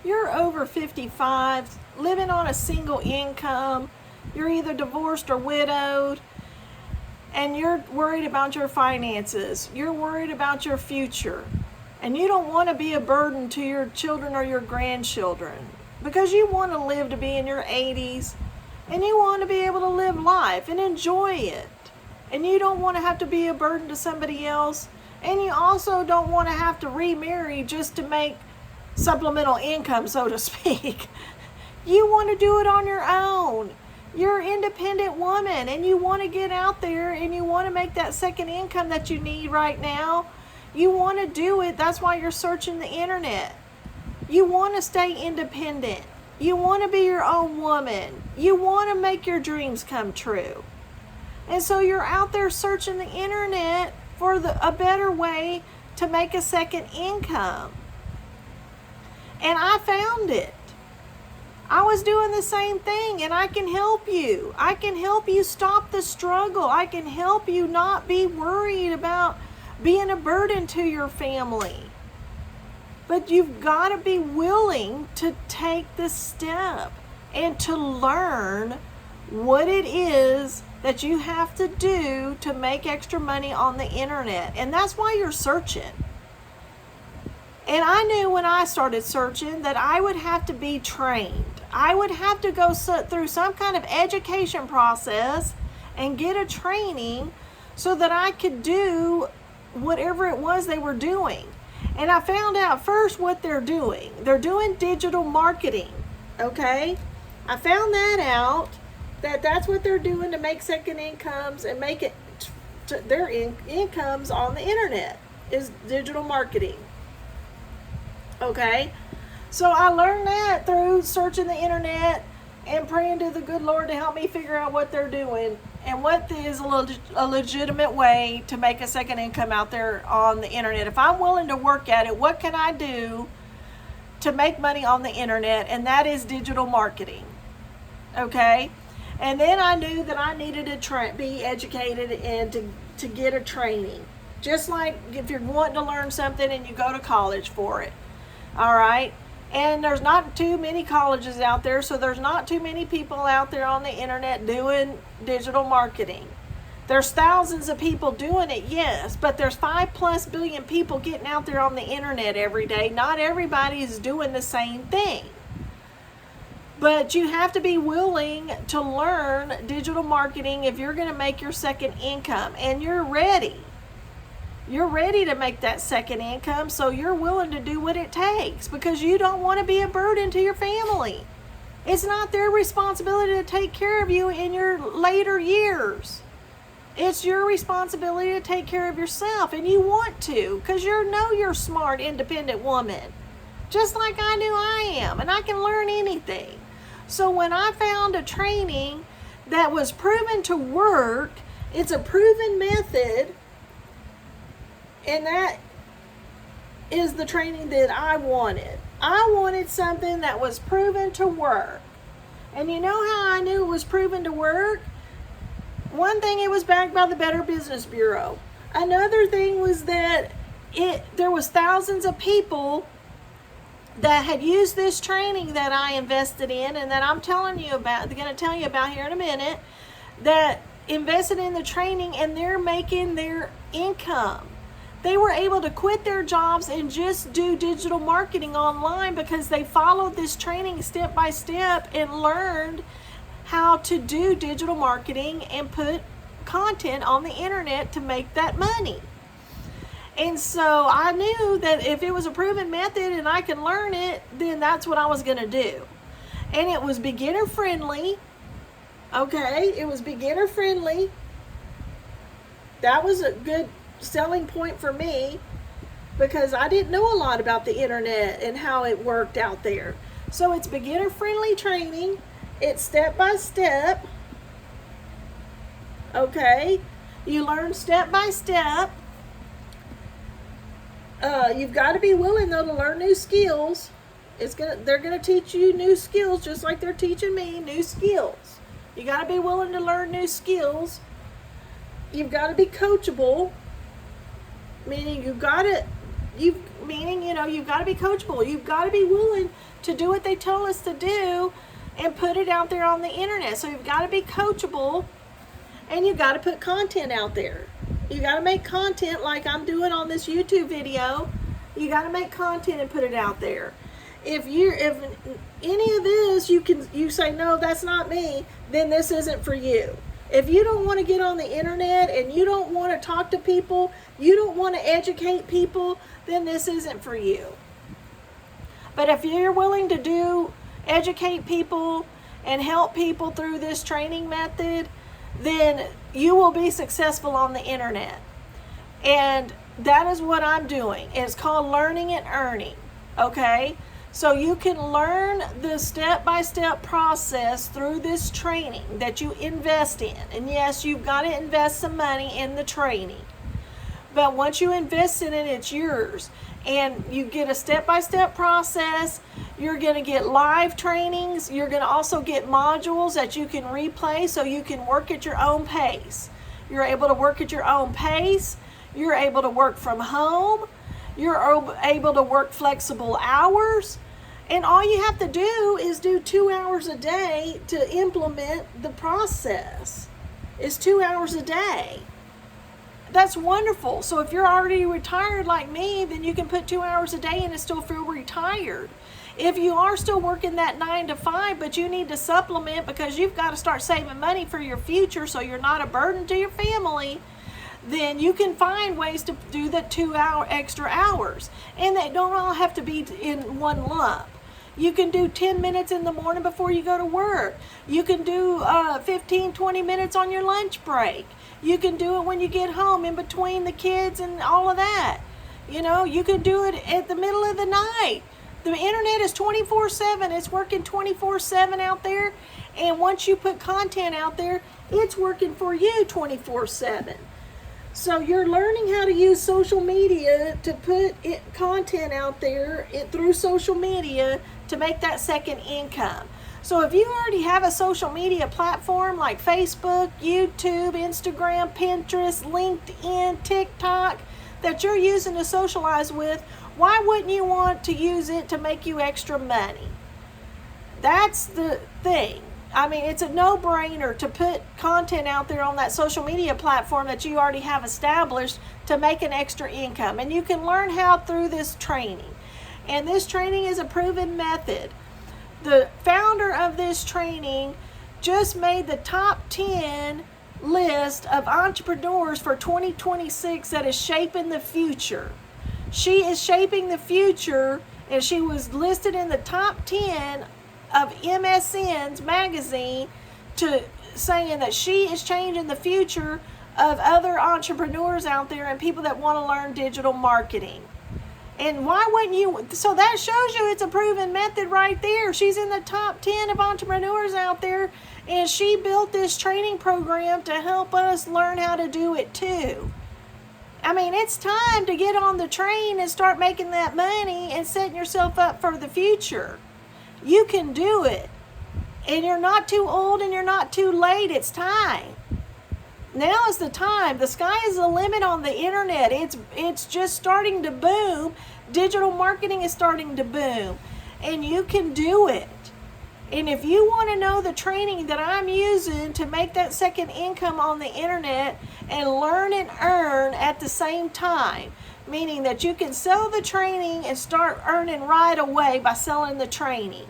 you're over 55, living on a single income, you're either divorced or widowed, and you're worried about your finances, you're worried about your future, and you don't want to be a burden to your children or your grandchildren because you want to live to be in your 80s and you want to be able to live life and enjoy it. And you don't want to have to be a burden to somebody else. And you also don't want to have to remarry just to make supplemental income, so to speak. You want to do it on your own. You're an independent woman and you want to get out there and you want to make that second income that you need right now. You want to do it. That's why you're searching the internet. You want to stay independent. You want to be your own woman. You want to make your dreams come true. And so you're out there searching the internet for a better way to make a second income. And I found it. I was doing the same thing, and I can help you. I can help you stop the struggle. I can help you not be worried about being a burden to your family. But you've got to be willing to take the step and to learn what it is that you have to do to make extra money on the internet. And that's why you're searching. And I knew when I started searching that I would have to be trained. I would have to go through some kind of education process and get a training so that I could do whatever it was they were doing. And I found out first what they're doing. They're doing digital marketing, okay? I found that out, that's what they're doing to make second incomes and make it their incomes on the internet is digital marketing, okay? So I learned that through searching the internet and praying to the good Lord to help me figure out what they're doing and what is a legitimate way to make a second income out there on the internet. If I'm willing to work at it, what can I do to make money on the internet? And that is digital marketing, okay? And then I knew that I needed to be educated and to get a training. Just like if you're wanting to learn something and you go to college for it, all right? And there's not too many colleges out there, so there's not too many people out there on the internet doing digital marketing. There's thousands of people doing it, yes, but there's 5+ billion people getting out there on the internet every day. Not everybody is doing the same thing. But you have to be willing to learn digital marketing if you're going to make your second income, and you're ready. You're ready to make that second income, so you're willing to do what it takes because you don't want to be a burden to your family. It's not their responsibility to take care of you in your later years. It's your responsibility to take care of yourself, and you want to because you're a smart, independent woman, just like I knew I am, and I can learn anything. So when I found a training that was proven to work, it's a proven method, and that is the training that I wanted. I wanted something that was proven to work. And you know how I knew it was proven to work? One thing, it was backed by the Better Business Bureau. Another thing was that there was thousands of people that had used this training that I invested in and that I'm going to tell you about here in a minute, that invested in the training and they're making their income. They were able to quit their jobs and just do digital marketing online because they followed this training step by step and learned how to do digital marketing and put content on the internet to make that money. And so I knew that if it was a proven method and I could learn it, then that's what I was going to do. And it was beginner friendly. Okay, it was beginner friendly. That was a good selling point for me because I didn't know a lot about the internet and how it worked out there. So it's beginner friendly training. It's step by step. Okay, you learn step by step. You've got to be willing though to learn new skills. They're gonna teach you new skills just like they're teaching me new skills. You got to be willing to learn new skills. You've got to be coachable, meaning you've got to Meaning, you've got to be coachable. You've got to be willing to do what they tell us to do and put it out there on the internet. So you've got to be coachable, and you've got to put content out there. You got to make content like I'm doing on this YouTube video. You got to make content and put it out there. If any of this you say, no, that's not me, then this isn't for you. If you don't want to get on the internet and you don't want to talk to people, you don't want to educate people, then this isn't for you. But if you're willing to educate people and help people through this training method, then you will be successful on the internet. And that is what I'm doing. It's called learning and earning. Okay? So you can learn the step-by-step process through this training that you invest in. And yes, you've got to invest some money in the training. But once you invest in it, it's yours. And you get a step-by-step process. You're going to get live trainings. You're going to also get modules that you can replay so you can work at your own pace. You're able to work at your own pace. You're able to work from home. You're able to work flexible hours. And all you have to do is do 2 hours a day to implement the process. It's 2 hours a day. That's wonderful. So if you're already retired like me, then you can put 2 hours a day in and still feel retired. If you are still working that 9 to 5, but you need to supplement because you've got to start saving money for your future so you're not a burden to your family, then you can find ways to do the 2 extra hours. And they don't all have to be in one lump. You can do 10 minutes in the morning before you go to work. You can do 15, 20 minutes on your lunch break. You can do it when you get home in between the kids and all of that. You can do it at the middle of the night. The internet is 24/7. It's working 24/7 out there. And once you put content out there, it's working for you 24/7. So you're learning how to use social media to put content out there through social media to make that second income. So if you already have a social media platform like Facebook, YouTube, Instagram, Pinterest, LinkedIn, TikTok that you're using to socialize with, why wouldn't you want to use it to make you extra money? That's the thing. I mean, it's a no-brainer to put content out there on that social media platform that you already have established to make an extra income. And you can learn how through this training. And this training is a proven method. The founder of this training just made the top 10 list of entrepreneurs for 2026 that is shaping the future. She is shaping the future, and she was listed in the top 10 of MSN's magazine saying that she is changing the future of other entrepreneurs out there and people that want to learn digital marketing. And why wouldn't you? So that shows you it's a proven method right there. She's in the top 10 of entrepreneurs out there, and she built this training program to help us learn how to do it too. I mean, it's time to get on the train and start making that money and setting yourself up for the future. You can do it. And you're not too old and you're not too late. It's time. Now is the time. The sky is the limit on the internet. It's just starting to boom. Digital marketing is starting to boom. And you can do it. And if you want to know the training that I'm using to make that second income on the internet and learn and earn at the same time, meaning that you can sell the training and start earning right away by selling the training.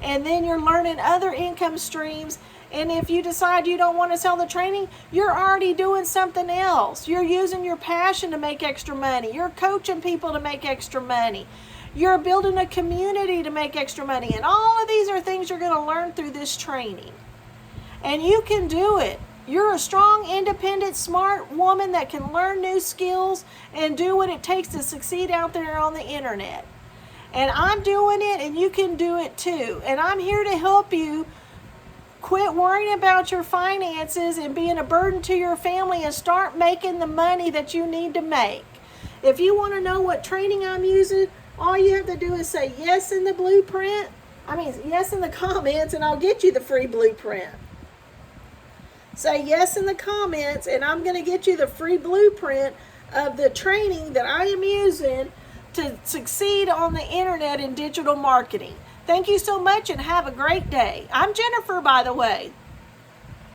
And then you're learning other income streams. And if you decide you don't want to sell the training, you're already doing something else. You're using your passion to make extra money. You're coaching people to make extra money. You're building a community to make extra money. And all of these are things you're going to learn through this training. And you can do it. You're a strong, independent, smart woman that can learn new skills and do what it takes to succeed out there on the internet. And I'm doing it, and you can do it too. And I'm here to help you quit worrying about your finances and being a burden to your family and start making the money that you need to make. If you want to know what training I'm using, all you have to do is say yes in the blueprint. Yes in the comments, and I'll get you the free blueprint. Say yes in the comments, and I'm going to get you the free blueprint of the training that I am using to succeed on the internet in digital marketing. Thank you so much and have a great day. I'm Jenifer, by the way.